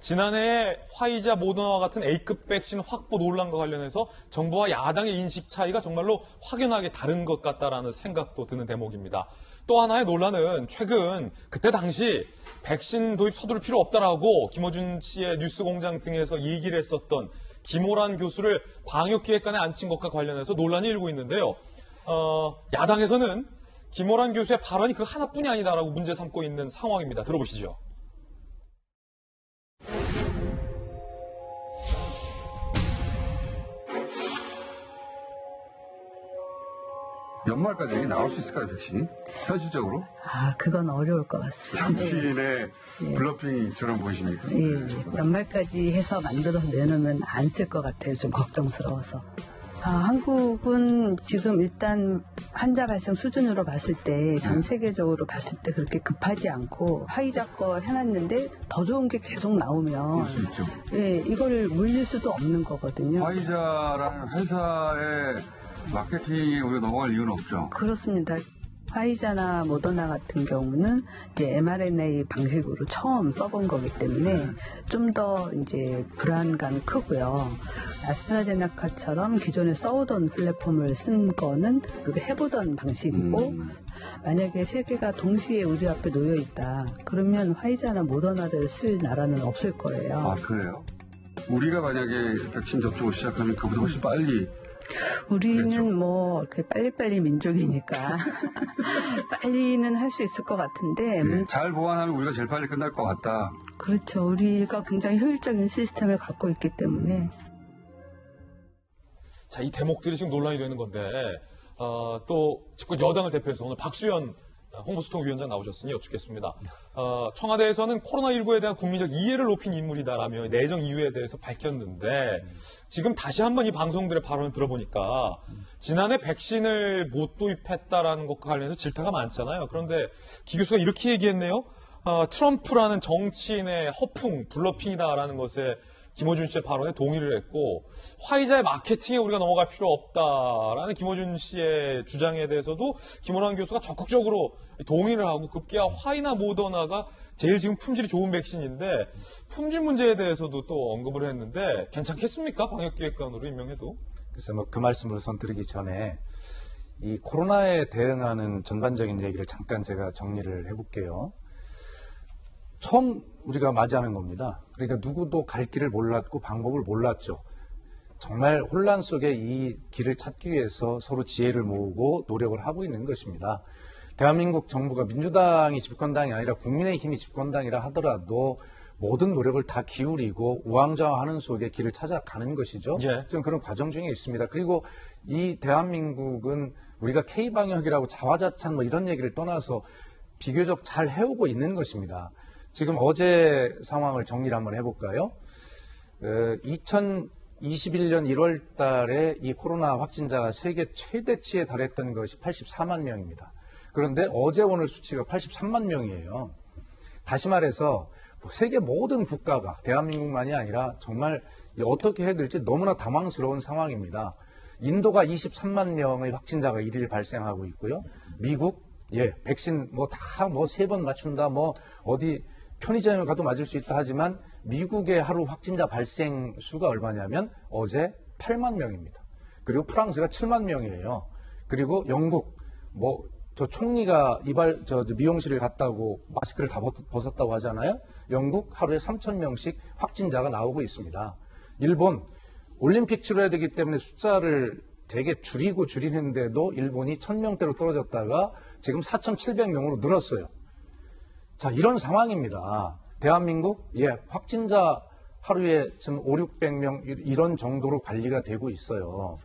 지난해 화이자, 모더나와 같은 A급 백신 확보 논란과 관련해서 정부와 야당의 인식 차이가 정말로 확연하게 다른 것 같다라는 생각도 드는 대목입니다. 또 하나의 논란은 최근 그때 당시 백신 도입 서두를 필요 없다라고 김어준 씨의 뉴스공장 등에서 얘기를 했었던 김오란 교수를 방역기획관에 앉힌 것과 관련해서 논란이 일고 있는데요. 야당에서는 김오란 교수의 발언이 그 하나뿐이 아니다라고 문제 삼고 있는 상황입니다. 들어보시죠. 연말까지 이게 나올 수 있을까요, 백신이? 현실적으로? 그건 어려울 것 같습니다. 정치인의 블러핑처럼 보이십니까? 예. 연말까지 해서 만들어서 내놓으면 안 쓸 것 같아요. 좀 걱정스러워서. 한국은 지금 일단 환자 발생 수준으로 봤을 때 전 세계적으로 봤을 때 그렇게 급하지 않고 화이자 거 해놨는데 더 좋은 게 계속 나오면 그럴 수 있죠. 예, 이걸 물릴 수도 없는 거거든요. 화이자라는 회사의 마케팅에 우리가 넘어갈 이유는 없죠. 그렇습니다. 화이자나 모더나 같은 경우는 이제 mRNA 방식으로 처음 써본 거기 때문에 좀 더 이제 불안감이 크고요. 아스트라제네카처럼 기존에 써오던 플랫폼을 쓴 거는 이렇게 해보던 방식이고 만약에 세 개가 동시에 우리 앞에 놓여 있다. 그러면 화이자나 모더나를 쓸 나라는 없을 거예요. 아, 그래요? 우리가 만약에 백신 접종을 시작하면 그보다 훨씬 빨리 우리는 그렇죠. 뭐 이렇게 빨리빨리 민족이니까 빨리는 할 수 있을 것 같은데 잘 보완하면 우리가 제일 빨리 끝날 것 같다. 그렇죠. 우리가 굉장히 효율적인 시스템을 갖고 있기 때문에 자, 이 대목들이 지금 논란이 되는 건데 또 집권 여당을 대표해서 오늘 박수현 홍보소통위원장 나오셨으니 여쭙겠습니다. 청와대에서는 코로나19에 대한 국민적 이해를 높인 인물이다라며 내정 이유에 대해서 밝혔는데 지금 다시 한번 이 방송들의 발언을 들어보니까 지난해 백신을 못 도입했다라는 것과 관련해서 질타가 많잖아요. 그런데 기 교수가 이렇게 얘기했네요. 트럼프라는 정치인의 허풍, 블러핑이다라는 것에 김어준 씨의 발언에 동의를 했고 화이자의 마케팅에 우리가 넘어갈 필요 없다라는 김어준 씨의 주장에 대해서도 김오란 교수가 적극적으로 동의를 하고 급기야 화이나 모더나가 제일 지금 품질이 좋은 백신인데 품질 문제에 대해서도 또 언급을 했는데 괜찮겠습니까? 방역기획관으로 임명해도. 글쎄 그 말씀을 우선 드리기 전에 이 코로나에 대응하는 전반적인 얘기를 잠깐 제가 정리를 해볼게요. 처음 우리가 맞이하는 겁니다. 그러니까 누구도 갈 길을 몰랐고 방법을 몰랐죠. 정말 혼란 속에 이 길을 찾기 위해서 서로 지혜를 모으고 노력을 하고 있는 것입니다. 대한민국 정부가 민주당이 집권당이 아니라 국민의힘이 집권당이라 하더라도 모든 노력을 다 기울이고 우왕좌왕하는 속에 길을 찾아가는 것이죠. 예. 지금 그런 과정 중에 있습니다. 그리고 이 대한민국은 우리가 K방역이라고 자화자찬 뭐 이런 얘기를 떠나서 비교적 잘 해오고 있는 것입니다. 지금 어제 상황을 정리를 한번 해볼까요? 2021년 1월 달에 이 코로나 확진자가 세계 최대치에 달했던 것이 84만 명입니다. 그런데 어제 오늘 수치가 83만 명이에요. 다시 말해서 세계 모든 국가가 대한민국만이 아니라 정말 어떻게 해야 될지 너무나 당황스러운 상황입니다. 인도가 23만 명의 확진자가 1일 발생하고 있고요. 미국, 백신 다 3번 맞춘다, 어디 편의점에 가도 맞을 수 있다 하지만 미국의 하루 확진자 발생 수가 얼마냐면 어제 8만 명입니다. 그리고 프랑스가 7만 명이에요. 그리고 영국, 저 총리가 미용실을 갔다고 마스크를 다 벗었다고 하잖아요. 영국 하루에 3천 명씩 확진자가 나오고 있습니다. 일본, 올림픽 치러야 되기 때문에 숫자를 되게 줄이는데도 일본이 1,000명대로 떨어졌다가 지금 4,700명으로 늘었어요. 자, 이런 상황입니다. 대한민국, 확진자 하루에 지금 500~600명 이런 정도로 관리가 되고 있어요.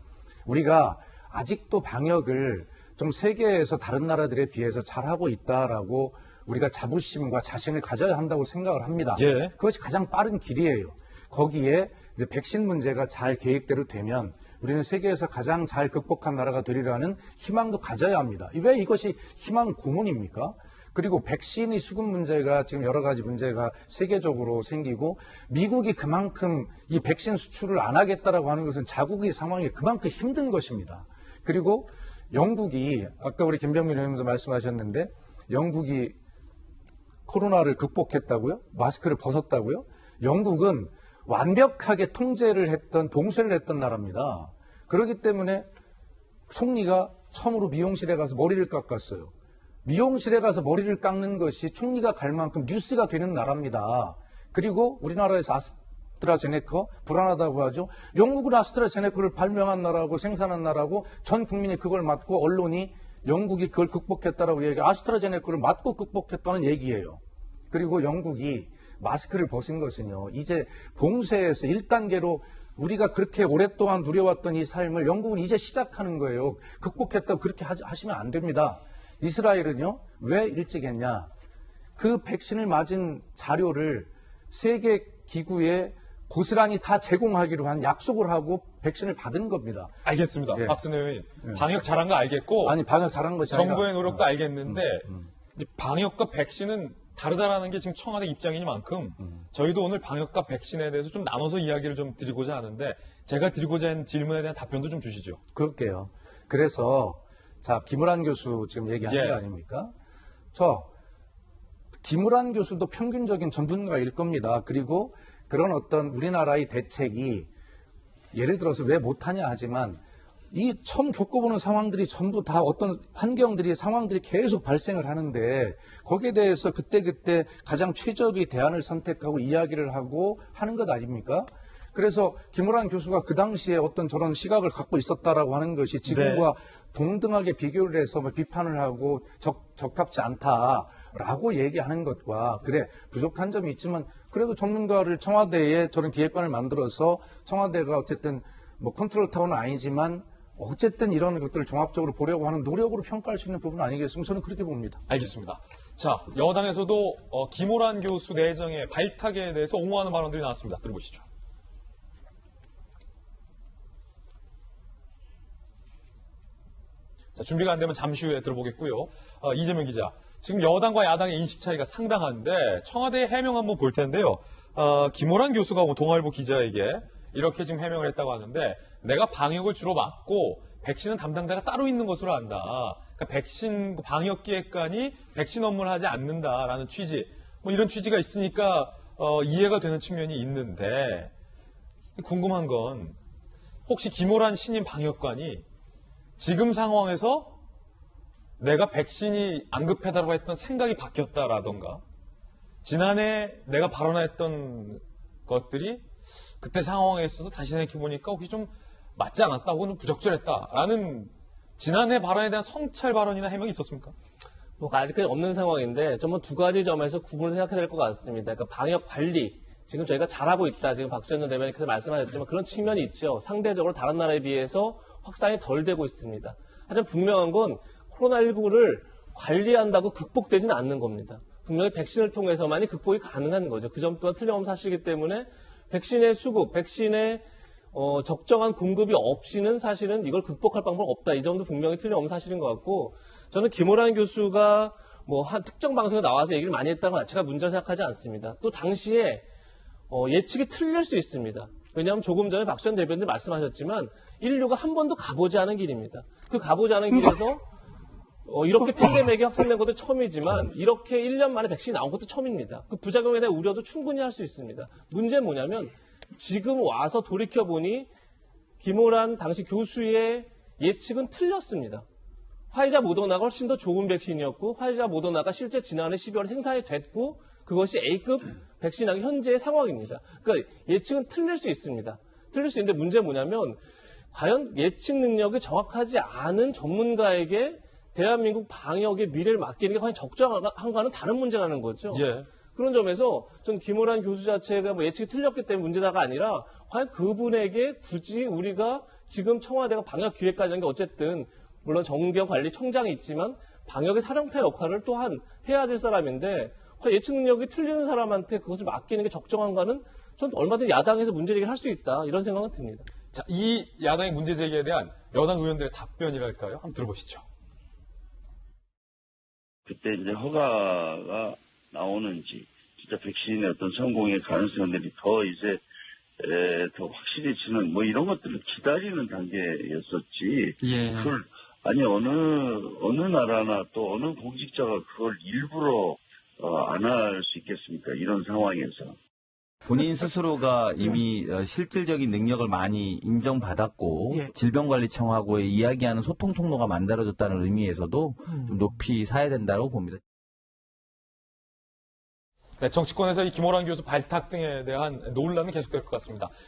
우리가 아직도 방역을 좀 세계에서 다른 나라들에 비해서 잘하고 있다라고 우리가 자부심과 자신을 가져야 한다고 생각을 합니다. 예. 그것이 가장 빠른 길이에요. 거기에 이제 백신 문제가 잘 계획대로 되면 우리는 세계에서 가장 잘 극복한 나라가 되리라는 희망도 가져야 합니다. 왜 이것이 희망 고문입니까? 그리고 백신의 수급 문제가 지금 여러 가지 문제가 세계적으로 생기고 미국이 그만큼 이 백신 수출을 안 하겠다라고 하는 것은 자국의 상황이 그만큼 힘든 것입니다. 그리고 영국이 아까 우리 김병민 의원님도 말씀하셨는데 영국이 코로나를 극복했다고요? 마스크를 벗었다고요? 영국은 완벽하게 통제를 했던, 봉쇄를 했던 나라입니다. 그렇기 때문에 총리가 처음으로 미용실에 가서 머리를 깎았어요. 미용실에 가서 머리를 깎는 것이 총리가 갈 만큼 뉴스가 되는 나라입니다. 그리고 우리나라에서 아스트라제네카 불안하다고 하죠. 영국은 아스트라제네카를 발명한 나라고 생산한 나라고 전 국민이 그걸 맞고 언론이 영국이 그걸 극복했다라고 얘기해요. 아스트라제네카를 맞고 극복했다는 얘기예요. 그리고 영국이 마스크를 벗은 것은요. 이제 봉쇄에서 1단계로 우리가 그렇게 오랫동안 누려왔던 이 삶을 영국은 이제 시작하는 거예요. 극복했다고 그렇게 하시면 안 됩니다. 이스라엘은요. 왜 일찍 했냐. 그 백신을 맞은 자료를 세계 기구에 고스란히 다 제공하기로 한 약속을 하고 백신을 받은 겁니다. 알겠습니다. 예. 박순애 의원님. 방역 잘한 거 알겠고 아니 방역 잘한 것이 아니라 정부의 노력도 알겠는데 이 방역과 백신은 다르다라는 게 지금 청와대 입장이니만큼 저희도 오늘 방역과 백신에 대해서 좀 나눠서 이야기를 좀 드리고자 하는데 제가 드리고자 하는 질문에 대한 답변도 좀 주시죠. 그럴게요. 그래서 자 김우란 교수 지금 얘기하는 예. 거 아닙니까? 김우란 교수도 평균적인 전문가일 겁니다. 그리고 그런 어떤 우리나라의 대책이 예를 들어서 왜 못하냐 하지만 이 처음 겪어보는 상황들이 전부 다 어떤 환경들이 상황들이 계속 발생을 하는데 거기에 대해서 그때그때 가장 최적의 대안을 선택하고 이야기를 하고 하는 것 아닙니까? 그래서 김우란 교수가 그 당시에 어떤 저런 시각을 갖고 있었다라고 하는 것이 지금과 동등하게 비교를 해서 비판을 하고 적합지 않다라고 얘기하는 것과 그래 부족한 점이 있지만 그래도 전문가를 청와대에 저런 기획관을 만들어서 청와대가 어쨌든 뭐 컨트롤 타워는 아니지만 어쨌든 이런 것들을 종합적으로 보려고 하는 노력으로 평가할 수 있는 부분 아니겠습니까? 저는 그렇게 봅니다. 알겠습니다. 자, 여당에서도 김호란 교수 내정의 발탁에 대해서 옹호하는 발언들이 나왔습니다. 들어보시죠. 자, 준비가 안 되면 잠시 후에 들어보겠고요. 이재명 기자, 지금 여당과 야당의 인식 차이가 상당한데 청와대의 해명 한번 볼 텐데요. 김호란 교수가 동아일보 기자에게 이렇게 지금 해명을 했다고 하는데 내가 방역을 주로 맡고 백신은 담당자가 따로 있는 것으로 안다. 그러니까 백신 방역기획관이 백신 업무를 하지 않는다라는 취지, 뭐 이런 취지가 있으니까 이해가 되는 측면이 있는데 궁금한 건 혹시 김호란 신임 방역관이 지금 상황에서 내가 백신이 안 급하다고 했던 생각이 바뀌었다라던가 지난해 내가 발언했던 것들이 그때 상황에 있어서 다시 생각해보니까 혹시 좀 맞지 않았다 혹은 부적절했다라는 지난해 발언에 대한 성찰 발언이나 해명이 있었습니까? 뭐 아직까지 없는 상황인데 좀 두 가지 점에서 구분을 생각해야 될 것 같습니다. 그러니까 방역 관리 지금 저희가 잘하고 있다. 지금 박수현 대변인께서 말씀하셨지만 그런 측면이 있죠. 상대적으로 다른 나라에 비해서 확산이 덜 되고 있습니다. 하지만 분명한 건 코로나19를 관리한다고 극복되지는 않는 겁니다. 분명히 백신을 통해서만이 극복이 가능한 거죠. 그 점 또한 틀림없는 사실이기 때문에 백신의 수급, 백신의 적정한 공급이 없이는 사실은 이걸 극복할 방법은 없다. 이 점도 분명히 틀림없는 사실인 것 같고 저는 김호란 교수가 뭐 한 특정 방송에 나와서 얘기를 많이 했다는 것 자체가 문제라 생각하지 않습니다. 또 당시에 예측이 틀릴 수 있습니다. 왜냐하면 조금 전에 박수현 대변인 말씀하셨지만 인류가 한 번도 가보지 않은 길입니다. 그 가보지 않은 길에서 이렇게 팬데믹이 확산된 것도 처음이지만 이렇게 1년 만에 백신이 나온 것도 처음입니다. 그 부작용에 대한 우려도 충분히 할 수 있습니다. 문제는 뭐냐면 지금 와서 돌이켜보니 김호란 당시 교수의 예측은 틀렸습니다. 화이자 모더나가 훨씬 더 좋은 백신이었고 화이자 모더나가 실제 지난해 12월에 생산이 됐고 그것이 A급 백신하기 현재의 상황입니다. 그러니까 예측은 틀릴 수 있습니다. 틀릴 수 있는데 문제는 뭐냐면 과연 예측 능력이 정확하지 않은 전문가에게 대한민국 방역의 미래를 맡기는 게 과연 적정한가는 다른 문제라는 거죠. 예. 그런 점에서 전 김호란 교수 자체가 뭐 예측이 틀렸기 때문에 문제다가 아니라 과연 그분에게 굳이 우리가 지금 청와대가 방역기획관이라는 게 어쨌든 물론 정경관리청장이 있지만 방역의 사령타 역할을 또한 해야 될 사람인데 예측 능력이 틀리는 사람한테 그것을 맡기는 게 적정한가는 전 얼마든지 야당에서 문제제기를 할 수 있다 이런 생각은 듭니다. 자, 이 야당의 문제 제기에 대한 여당 의원들의 답변이랄까요? 한번 들어보시죠. 그때 이제 허가가 나오는지 진짜 백신의 어떤 성공의 가능성들이 더 이제 더 확실해지는 뭐 이런 것들을 기다리는 단계였었지. 예. 그걸 아니 어느 나라나 또 어느 공직자가 그걸 일부러 안 할 수 있겠습니까? 이런 상황에서. 본인 스스로가 이미 실질적인 능력을 많이 인정받았고 예. 질병관리청하고의 이야기하는 소통 통로가 만들어졌다는 의미에서도 좀 높이 사야 된다고 봅니다. 네, 정치권에서 이 김호란 교수 발탁 등에 대한 논란은 계속될 것 같습니다.